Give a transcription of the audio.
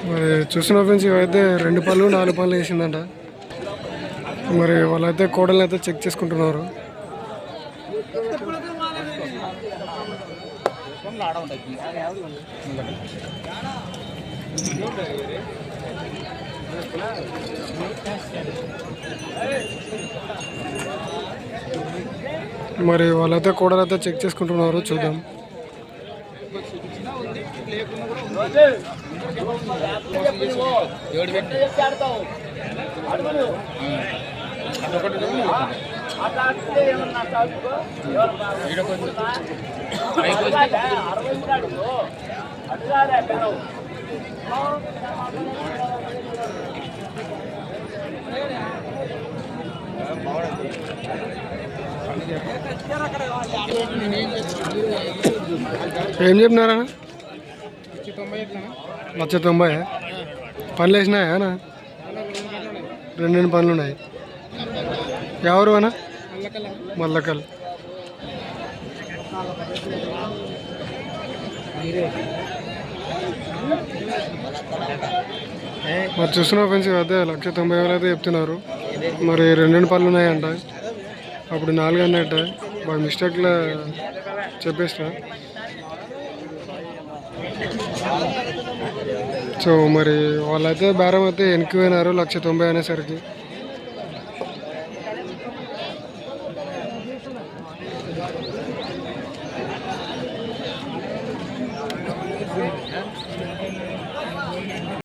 మరి చూసిన ఫ్రెండ్స్ ఇవైతే 2 పళ్ళు 4 పళ్ళు వేసిందంట. మరి వాళ్ళైతే కోడలు అయితే చెక్ చేసుకుంటున్నారు. మరి వాళ్ళైతే కోడలు అయితే చెక్ చేసుకుంటున్నారు, చూద్దాం. ఏం చెప్పినారా? 190. పనులు వేసినాయా? 2 పనులు ఉన్నాయి. ఎవరు అనా? మల్లకల్. మరి చూస్తున్నా ఫ్రెండ్స్ అదే 190,000 అయితే చెప్తున్నారు. మరి 2 పనులు ఉన్నాయంట. అప్పుడు 4 అన్నట్ట బాగా మిస్టేక్లో చెప్పేసిన. సో మరి వాళ్ళైతే బేరం అయితే వెనక్కి పోయినారు 190,000 అనేసరికి.